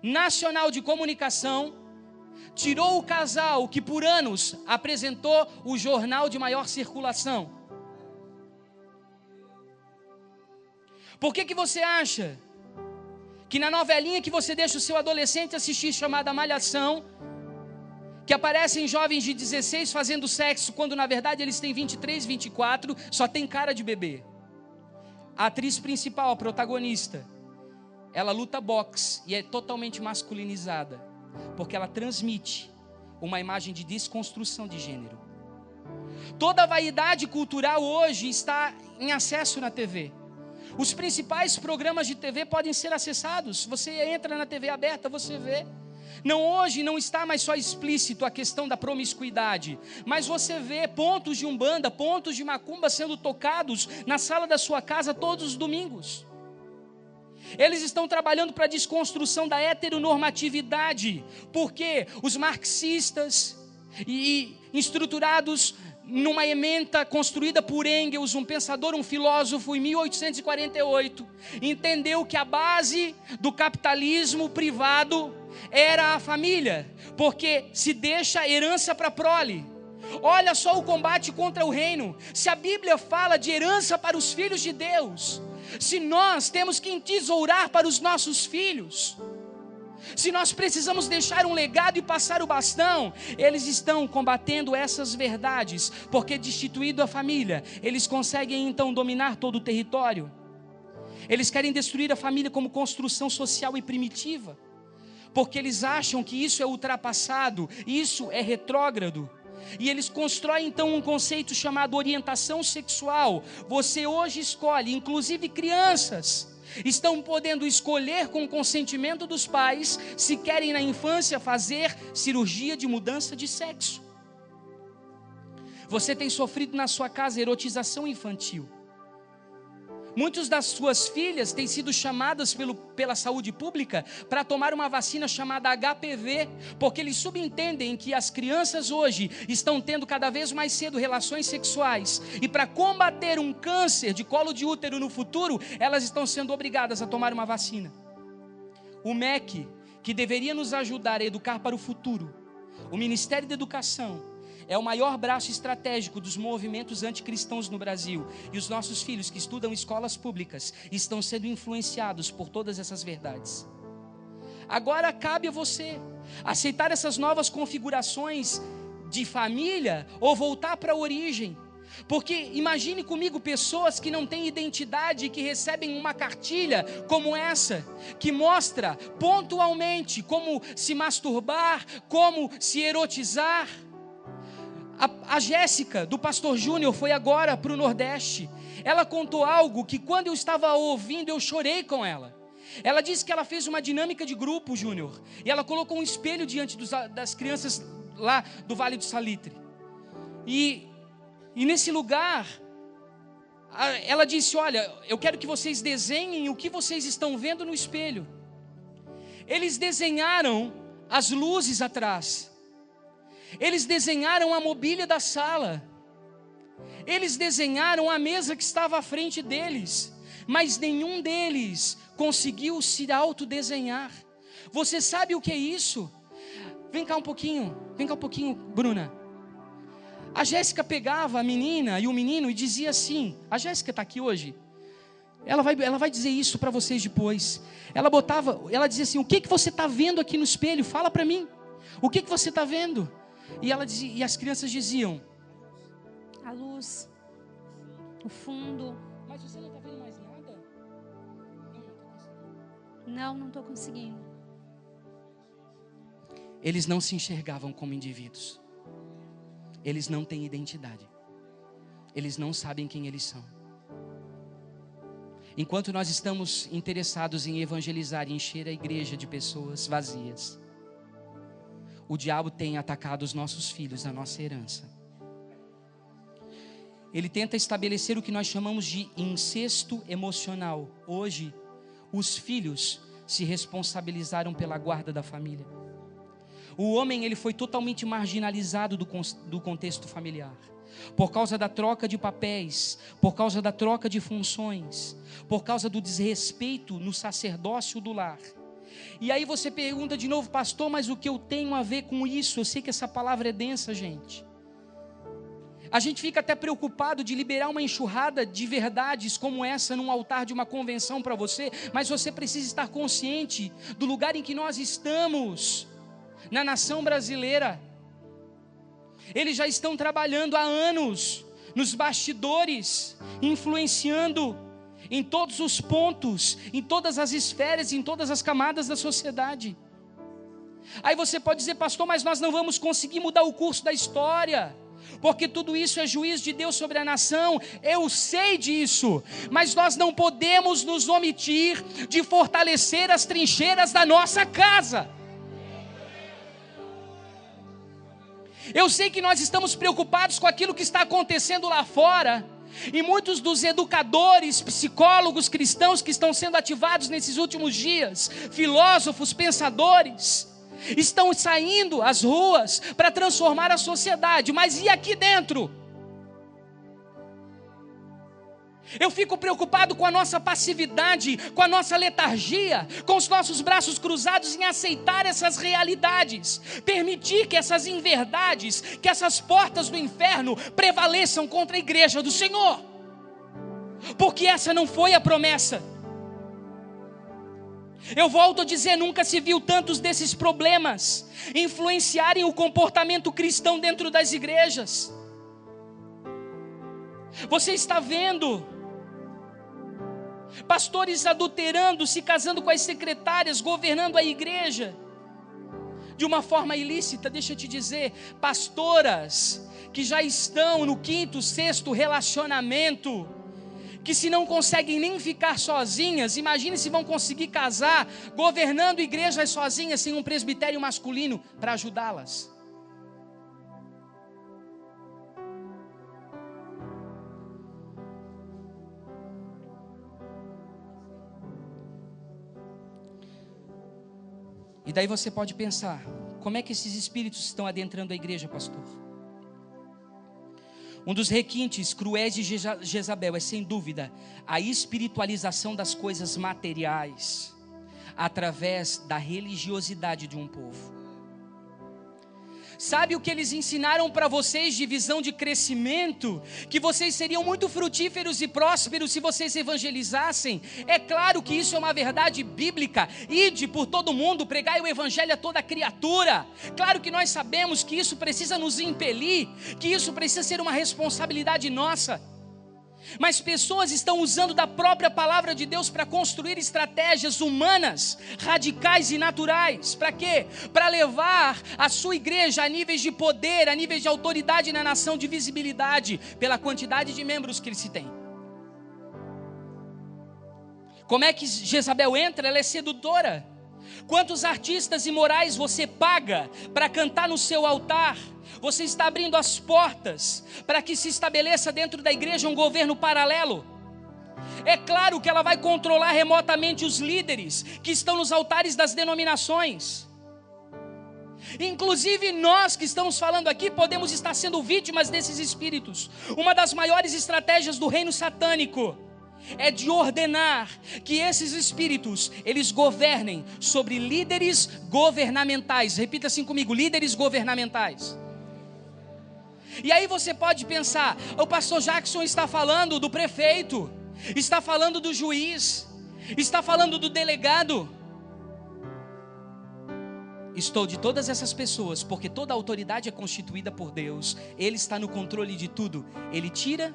Nacional de Comunicação tirou o casal que por anos apresentou o jornal de maior circulação. Por que você acha que na novelinha que você deixa o seu adolescente assistir, chamada Malhação, que aparecem jovens de 16 fazendo sexo, quando na verdade eles têm 23, 24, só tem cara de bebê? A atriz principal, a protagonista, ela luta boxe e é totalmente masculinizada, porque ela transmite uma imagem de desconstrução de gênero. Toda a vaidade cultural hoje está em acesso na TV. Os principais programas de TV podem ser acessados. Você entra na TV aberta, você vê. Hoje não está mais só explícito a questão da promiscuidade, mas você vê pontos de umbanda, pontos de macumba sendo tocados na sala da sua casa todos os domingos. Eles estão trabalhando para a desconstrução da heteronormatividade, porque os marxistas e estruturados numa ementa construída por Engels, um pensador, um filósofo, em 1848, entendeu que a base do capitalismo privado era a família, porque se deixa herança para a prole. Olha só o combate contra o reino. Se a Bíblia fala de herança para os filhos de Deus, se nós temos que entesourar para os nossos filhos, se nós precisamos deixar um legado e passar o bastão, eles estão combatendo essas verdades, porque destituído a família, eles conseguem então dominar todo o território. Eles querem destruir a família como construção social e primitiva, porque eles acham que isso é ultrapassado, isso é retrógrado. E eles constroem então um conceito chamado orientação sexual. Você hoje escolhe, inclusive crianças estão podendo escolher com o consentimento dos pais se querem na infância fazer cirurgia de mudança de sexo. Você tem sofrido na sua casa erotização infantil. Muitas das suas filhas têm sido chamadas pela saúde pública para tomar uma vacina chamada HPV, porque eles subentendem que as crianças hoje estão tendo cada vez mais cedo relações sexuais, e para combater um câncer de colo de útero no futuro, elas estão sendo obrigadas a tomar uma vacina. O MEC, que deveria nos ajudar a educar para o futuro, o Ministério da Educação, é o maior braço estratégico dos movimentos anticristãos no Brasil. E os nossos filhos que estudam escolas públicas estão sendo influenciados por todas essas verdades. Agora cabe a você aceitar essas novas configurações de família ou voltar para a origem. Porque imagine comigo pessoas que não têm identidade, que recebem uma cartilha como essa, que mostra pontualmente como se masturbar, como se erotizar. A Jéssica, do pastor Júnior, foi agora para o Nordeste. Ela contou algo que quando eu estava ouvindo, eu chorei com ela. Ela disse que ela fez uma dinâmica de grupo, Júnior, e ela colocou um espelho diante das crianças lá do Vale do Salitre. E nesse lugar, ela disse: olha, eu quero que vocês desenhem o que vocês estão vendo no espelho. Eles desenharam as luzes atrás. Eles desenharam a mobília da sala. Eles desenharam a mesa que estava à frente deles. Mas nenhum deles conseguiu se autodesenhar. Você sabe o que é isso? Vem cá um pouquinho, Bruna. A Jéssica pegava a menina e o menino e dizia assim: a Jéssica está aqui hoje. Ela vai dizer isso para vocês depois. Ela dizia assim: o que você está vendo aqui no espelho? Fala para mim. O que você está vendo? E as crianças diziam: a luz, o fundo. Mas você não está vendo mais nada? Não estou conseguindo. Eles não se enxergavam como indivíduos. Eles não têm identidade. Eles não sabem quem eles são. Enquanto nós estamos interessados em evangelizar e encher a igreja de pessoas vazias, o diabo tem atacado os nossos filhos, a nossa herança. Ele tenta estabelecer o que nós chamamos de incesto emocional. Hoje, os filhos se responsabilizaram pela guarda da família. O homem, ele foi totalmente marginalizado do contexto familiar, por causa da troca de papéis, por causa da troca de funções, por causa do desrespeito no sacerdócio do lar. E aí você pergunta de novo, pastor, mas o que eu tenho a ver com isso? Eu sei que essa palavra é densa, gente. A gente fica até preocupado de liberar uma enxurrada de verdades como essa num altar de uma convenção para você, mas você precisa estar consciente do lugar em que nós estamos, na nação brasileira. Eles já estão trabalhando há anos nos bastidores, influenciando em todos os pontos, em todas as esferas, em todas as camadas da sociedade. Aí você pode dizer, pastor, mas nós não vamos conseguir mudar o curso da história, porque tudo isso é juízo de Deus sobre a nação. Eu sei disso, mas nós não podemos nos omitir de fortalecer as trincheiras da nossa casa. Eu sei que nós estamos preocupados com aquilo que está acontecendo lá fora, e muitos dos educadores, psicólogos cristãos que estão sendo ativados nesses últimos dias, filósofos, pensadores, estão saindo às ruas para transformar a sociedade, mas e aqui dentro? Eu fico preocupado com a nossa passividade, com a nossa letargia, com os nossos braços cruzados em aceitar essas realidades, permitir que essas inverdades, que essas portas do inferno prevaleçam contra a igreja do Senhor, porque essa não foi a promessa. Eu volto a dizer, nunca se viu tantos desses problemas influenciarem o comportamento cristão dentro das igrejas. Você está vendo pastores adulterando, se casando com as secretárias, governando a igreja de uma forma ilícita. Deixa eu te dizer, pastoras que já estão no 5º, 6º relacionamento, que se não conseguem nem ficar sozinhas, imagine se vão conseguir casar, governando igrejas sozinhas, sem um presbitério masculino para ajudá-las. E daí você pode pensar, como é que esses espíritos estão adentrando a igreja, pastor? Um dos requintes cruéis de Jezabel é, sem dúvida, a espiritualização das coisas materiais, através da religiosidade de um povo. Sabe o que eles ensinaram para vocês de visão de crescimento? Que vocês seriam muito frutíferos e prósperos se vocês evangelizassem. É claro que isso é uma verdade bíblica. Ide por todo mundo, pregai o evangelho a toda criatura. Claro que nós sabemos que isso precisa nos impelir, que isso precisa ser uma responsabilidade nossa. Mas pessoas estão usando da própria palavra de Deus para construir estratégias humanas, radicais e naturais. Para quê? Para levar a sua igreja a níveis de poder, a níveis de autoridade na nação, de visibilidade, pela quantidade de membros que ele se tem. Como é que Jezabel entra? Ela é sedutora. Quantos artistas imorais você paga para cantar no seu altar? Você está abrindo as portas para que se estabeleça dentro da igreja um governo paralelo. É claro que ela vai controlar remotamente os líderes que estão nos altares das denominações. Inclusive nós que estamos falando aqui podemos estar sendo vítimas desses espíritos. Uma das maiores estratégias do reino satânico é de ordenar que esses espíritos, eles governem sobre líderes governamentais. Repita assim comigo, líderes governamentais. E aí você pode pensar, o pastor Jackson está falando do prefeito, está falando do juiz, está falando do delegado. Estou de todas essas pessoas, porque toda a autoridade é constituída por Deus. Ele está no controle de tudo. Ele tira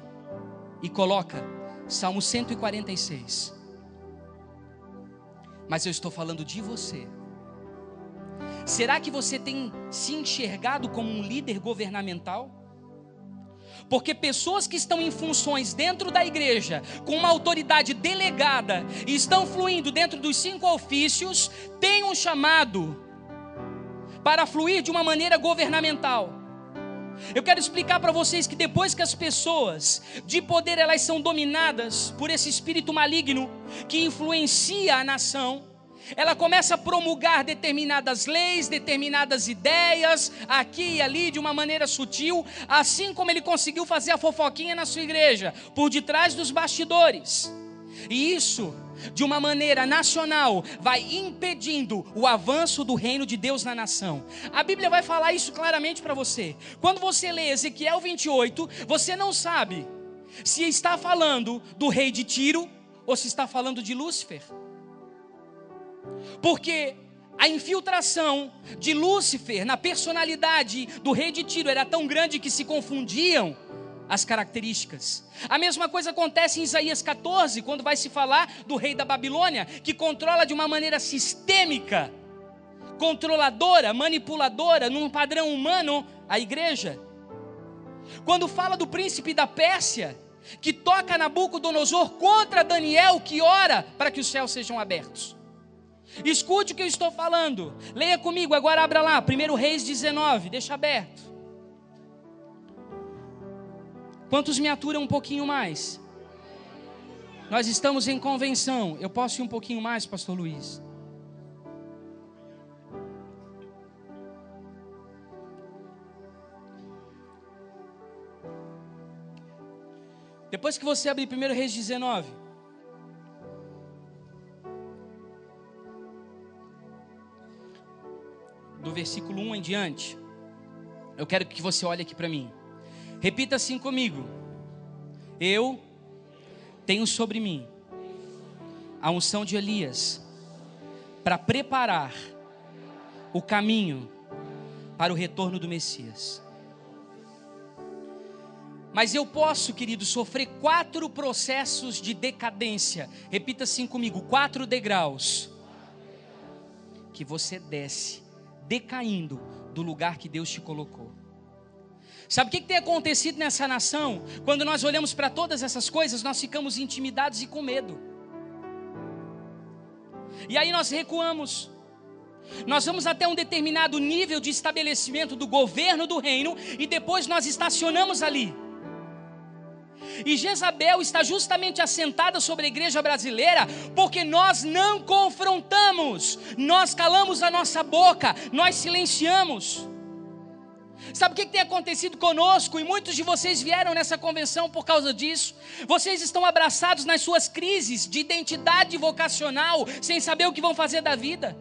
e coloca. Salmo 146. Mas eu estou falando de você. Será que você tem se enxergado como um líder governamental? Porque pessoas que estão em funções dentro da igreja, com uma autoridade delegada, e estão fluindo dentro dos 5 ofícios, têm um chamado para fluir de uma maneira governamental. Eu quero explicar para vocês que depois que as pessoas de poder elas são dominadas por esse espírito maligno que influencia a nação, ela começa a promulgar determinadas leis, determinadas ideias, aqui e ali de uma maneira sutil, assim como ele conseguiu fazer a fofoquinha na sua igreja, por detrás dos bastidores. E isso de uma maneira nacional, vai impedindo o avanço do reino de Deus na nação. A Bíblia vai falar isso claramente para você. Quando você lê Ezequiel 28, você não sabe se está falando do rei de Tiro ou se está falando de Lúcifer. Porque a infiltração de Lúcifer na personalidade do rei de Tiro era tão grande que se confundiam as características. A mesma coisa acontece em Isaías 14, quando vai se falar do rei da Babilônia, que controla de uma maneira sistêmica, controladora, manipuladora, num padrão humano, a igreja. Quando fala do príncipe da Pérsia, que toca Nabucodonosor contra Daniel, que ora para que os céus sejam abertos. Escute o que eu estou falando. Leia comigo, agora abra lá, 1 Reis 19, deixa aberto. Quantos me aturam um pouquinho mais? Nós estamos em convenção. Eu posso ir um pouquinho mais, pastor Luiz? Depois que você abrir 1 Reis 19, do versículo 1 em diante, eu quero que você olhe aqui para mim. Repita assim comigo: eu tenho sobre mim a unção de Elias para preparar o caminho para o retorno do Messias. Mas eu posso, querido, sofrer 4 processos de decadência. Repita assim comigo: 4 degraus que você desce, decaindo do lugar que Deus te colocou. Sabe o que tem acontecido nessa nação? Quando nós olhamos para todas essas coisas, nós ficamos intimidados e com medo. E aí nós recuamos. Nós vamos até um determinado nível de estabelecimento do governo do reino e depois nós estacionamos ali. E Jezabel está justamente assentada sobre a igreja brasileira porque nós não confrontamos, nós calamos a nossa boca, nós silenciamos. Sabe o que tem acontecido conosco? E muitos de vocês vieram nessa convenção por causa disso. Vocês estão abraçados nas suas crises de identidade vocacional, sem saber o que vão fazer da vida.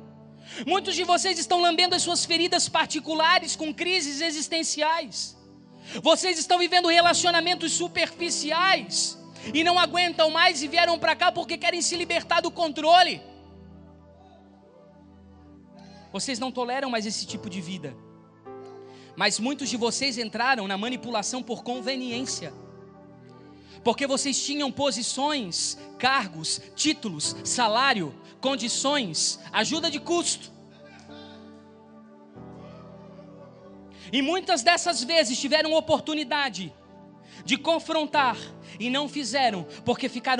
Muitos de vocês estão lambendo as suas feridas particulares com crises existenciais. Vocês estão vivendo relacionamentos superficiais e não aguentam mais e vieram para cá porque querem se libertar do controle. Vocês não toleram mais esse tipo de vida. Mas muitos de vocês entraram na manipulação por conveniência. Porque vocês tinham posições, cargos, títulos, salário, condições, ajuda de custo. E muitas dessas vezes tiveram oportunidade de confrontar e não fizeram, porque ficaram